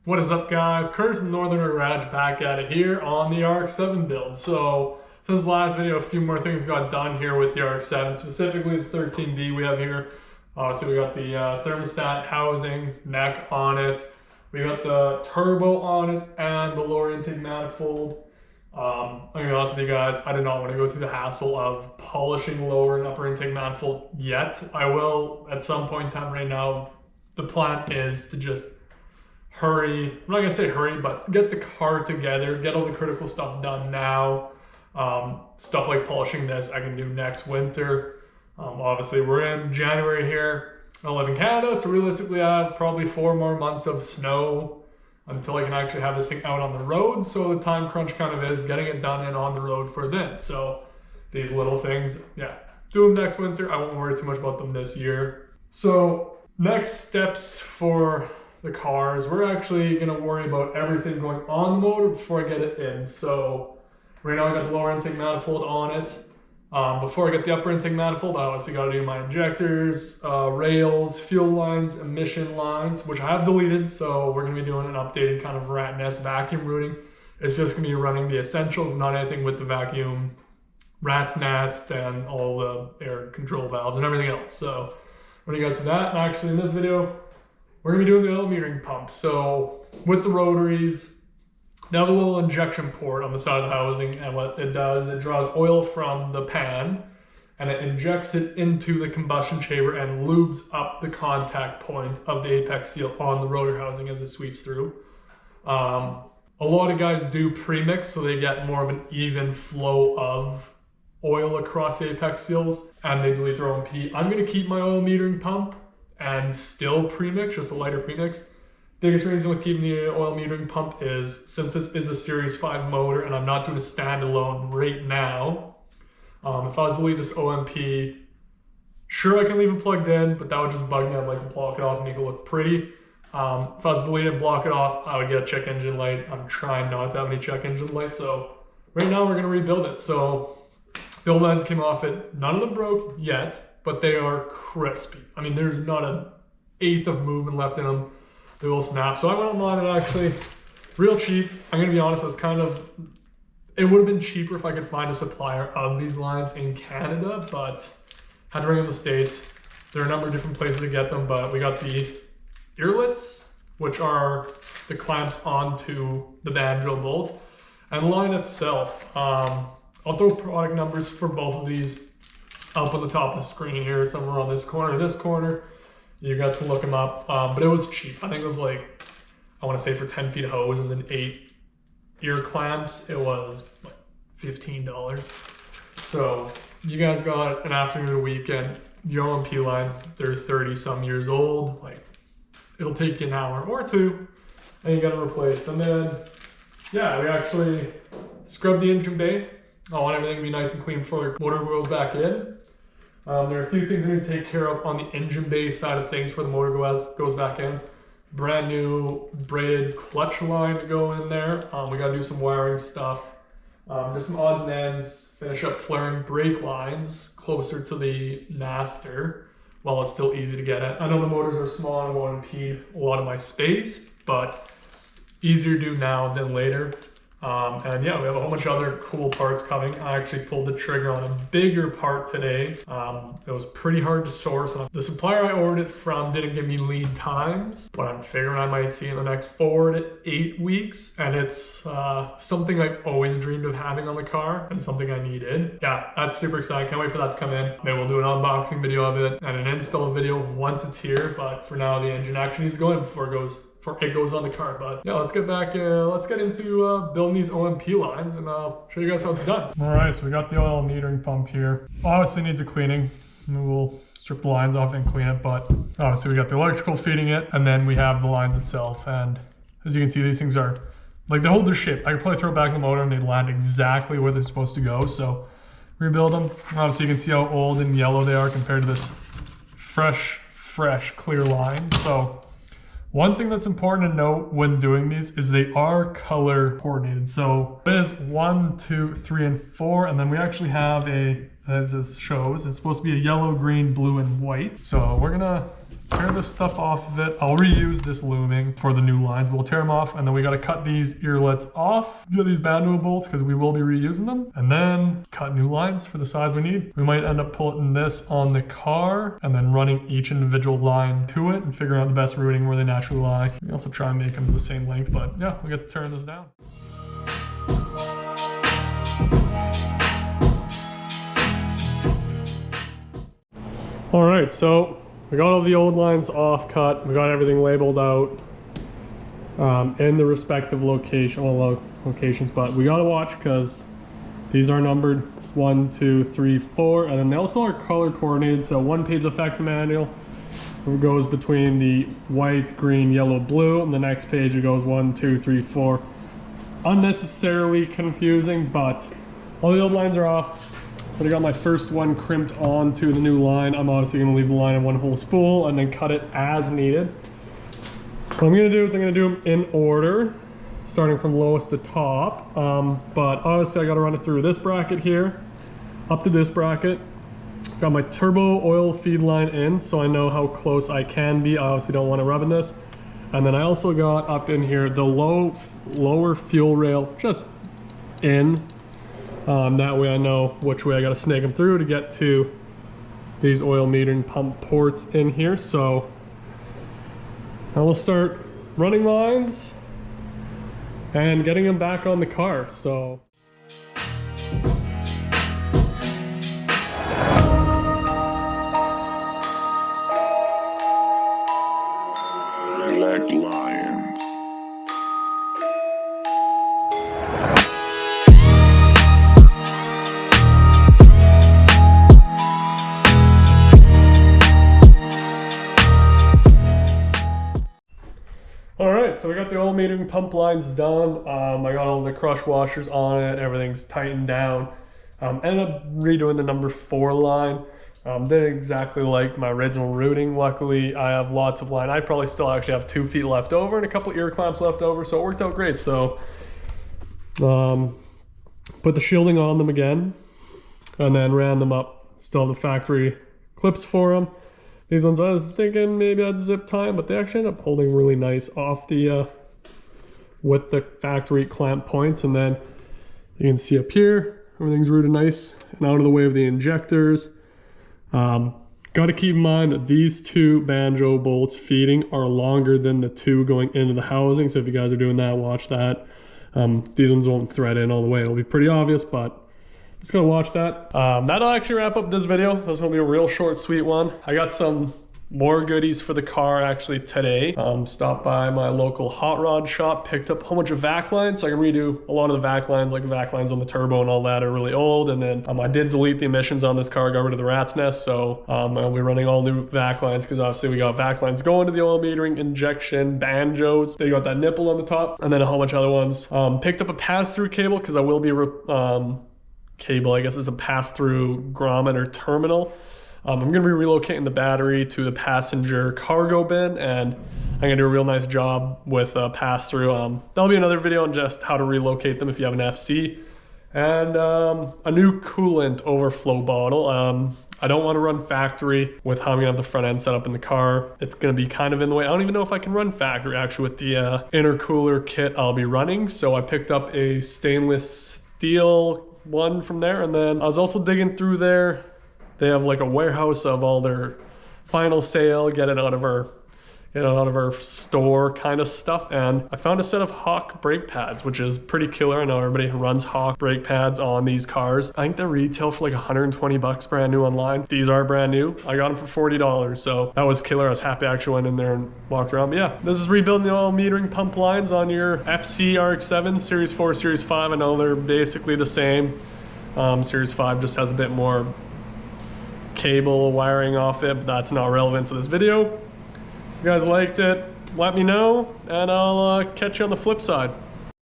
What is up, guys? Curtis from Northern Garage back at it here on the Rx7 build. So since last video, a few more things got done here with the Rx7, specifically the 13D we have here. So we got the thermostat housing neck on it. We got the turbo on it and the lower intake manifold. I'm gonna be honest with you guys, I did not want to go through the hassle of polishing lower and upper intake manifold yet. I will at some point in time. Right now, the plan is to just hurry, I'm not gonna say hurry, but get the car together, get all the critical stuff done now. Stuff like polishing this I can do next winter. Obviously we're in January here. I live in Canada, so realistically I have probably 4 more months of snow until I can actually have this thing out on the road. So the time crunch kind of is getting it done and on the road for then. So these little things, yeah, do them next winter. I won't worry too much about them this year. So next steps for the cars, we're actually going to worry about everything going on the motor before I get it in. So right now I got the lower intake manifold on it. Before I get the upper intake manifold, I obviously got to do my injectors, rails, fuel lines, emission lines, which I have deleted. So we're going to be doing an updated kind of rat nest vacuum routing. It's just going to be running the essentials, not anything with the vacuum rat's nest and all the air control valves and everything else. So when you guys see that, and actually in this video, we're going to be doing the oil metering pump. So with the rotaries, they have a little injection port on the side of the housing, and what it does, it draws oil from the pan and it injects it into the combustion chamber and lubes up the contact point of the apex seal on the rotor housing as it sweeps through. A lot of guys do premix, so they get more of an even flow of oil across the apex seals, and they delete their OMP. I'm going to keep my oil metering pump and still premix, just a lighter premix. Biggest reason with keeping the oil metering pump is since this is a Series 5 motor and I'm not doing a standalone right now, if I was to leave this OMP, sure I can leave it plugged in, but that would just bug me. I'd like to block it off and make it look pretty. If I was to leave it and block it off, I would get a check engine light. I'm trying not to have any check engine lights, so right now we're going to rebuild it. So the old lines came off it. None of them broke yet, but they are crispy. I mean, there's not an eighth of movement left in them. They will snap. So I went online and actually, real cheap. I'm going to be honest, it would have been cheaper if I could find a supplier of these lines in Canada, but had to bring them to the States. There are a number of different places to get them, but we got the earlets, which are the clamps onto the banjo bolts, and the line itself. I'll throw product numbers for both of these up on the top of the screen here, somewhere on this corner. You guys can look them up, but it was cheap. I think it was like, I want to say for 10 feet of hose and then 8 ear clamps, it was like $15. So you guys got an afternoon or weekend. The OMP lines, they're 30 some years old. Like, it'll take you an hour or 2 and you got to replace them. And then, yeah, we actually scrubbed the engine bay. I want everything to be nice and clean before the motor goes back in. There are a few things we need to take care of on the engine bay side of things before the motor goes back in. Brand new braided clutch line to go in there. We got to do some wiring stuff. Just some odds and ends. Finish up flaring brake lines closer to the master while it's still easy to get at. I know the motors are small and won't impede a lot of my space, but easier to do now than later. And yeah, we have a whole bunch of other cool parts coming. I actually pulled the trigger on a bigger part today. It was pretty hard to source. The supplier I ordered it from didn't give me lead times, but I'm figuring I might see in the next 4 to 8 weeks. And it's something I've always dreamed of having on the car and something I needed. Yeah, that's super exciting. Can't wait for that to come in. Maybe we'll do an unboxing video of it and an install video once it's here. But for now, the engine actually needs to go in before it goes on the car. But yeah, let's get back, let's get into building these OMP lines and I'll show you guys how it's done. All right, so we got the oil metering pump here. Obviously needs a cleaning. We'll strip the lines off and clean it, but obviously we got the electrical feeding it, and then we have the lines itself. And as you can see, these things are, like, they hold their shape. I could probably throw it back in the motor and they'd land exactly where they're supposed to go. So rebuild them. Obviously you can see how old and yellow they are compared to this fresh, clear line. So one thing that's important to note when doing these is they are color coordinated. So there's 1, 2, 3, and 4, and then we actually have a, as this shows, it's supposed to be a yellow, green, blue, and white. So we're gonna tear this stuff off of it. I'll reuse this looming for the new lines. We'll tear them off, and then we got to cut these earlets off. Get these banjo bolts because we will be reusing them, and then cut new lines for the size we need. We might end up putting this on the car and then running each individual line to it and figuring out the best routing where they naturally lie. We also try and make them the same length, but yeah, we got to turn this down. All right, so we got all the old lines off cut. We got everything labeled out in the respective locations, but we gotta watch because these are numbered 1, 2, 3, 4, and then they also are color coordinated. So one page of factory manual goes between the white, green, yellow, blue, and the next page it goes 1, 2, 3, 4. Unnecessarily confusing, but all the old lines are off. But I got my first one crimped onto the new line. I'm obviously going to leave the line in one whole spool and then cut it as needed. What I'm going to do is I'm going to do them in order, starting from lowest to top. But obviously I got to run it through this bracket here, up to this bracket. Got my turbo oil feed line in, so I know how close I can be. I obviously don't want to rub in this. And then I also got up in here the lower fuel rail just in. That way I know which way I got to snake them through to get to these oil metering pump ports in here. So I will start running lines and getting them back on the car. So Black Lions. So we got the oil metering pump lines done. I got all the crush washers on it. Everything's tightened down. Ended up redoing the number 4 line. Did exactly like my original routing. Luckily, I have lots of line. I probably still actually have 2 feet left over and a couple ear clamps left over, so it worked out great. So put the shielding on them again and then ran them up. Still have the factory clips for them. These ones I was thinking maybe I'd zip tie, but they actually end up holding really nice off the with the factory clamp points. And then you can see up here, everything's rooted nice and out of the way of the injectors. Got to keep in mind that these 2 banjo bolts feeding are longer than the 2 going into the housing. So if you guys are doing that, watch that. These ones won't thread in all the way. It'll be pretty obvious, but just gotta watch that. That'll actually wrap up this video. This will be a real short, sweet one. I got some more goodies for the car actually today. Stopped by my local hot rod shop, picked up a whole bunch of vac lines, so I can redo a lot of the vac lines, like the vac lines on the turbo and all that are really old. And then I did delete the emissions on this car, got rid of the rat's nest, so I'll be running all new vac lines because obviously we got vac lines going to the oil metering, injection, banjos. They got that nipple on the top, and then a whole bunch of other ones. Picked up a pass-through cable because I will be cable, I guess it's a pass-through grommet or terminal. I'm going to be relocating the battery to the passenger cargo bin, and I'm going to do a real nice job with pass-through. That'll be another video on just how to relocate them if you have an FC. And a new coolant overflow bottle. I don't want to run factory with how I'm going to have the front end set up in the car. It's going to be kind of in the way. I don't even know if I can run factory actually with the intercooler kit I'll be running. So I picked up a stainless steel one from there, and then I was also digging through there. They have like a warehouse of all their final sale, get it out of our store kind of stuff, and I found a set of Hawk brake pads, which is pretty killer. I know everybody runs Hawk brake pads on these cars. I think they retail for like 120 bucks brand new online. These are brand new. I got them for $40, so that was killer. I was happy I actually went in there and walked around. But yeah, this is rebuilding the oil metering pump lines on your FC RX7 Series 4, Series 5. I know they're basically the same. Series 5 just has a bit more cable wiring off it, but that's not relevant to this video. If you guys liked it, let me know, and I'll catch you on the flip side.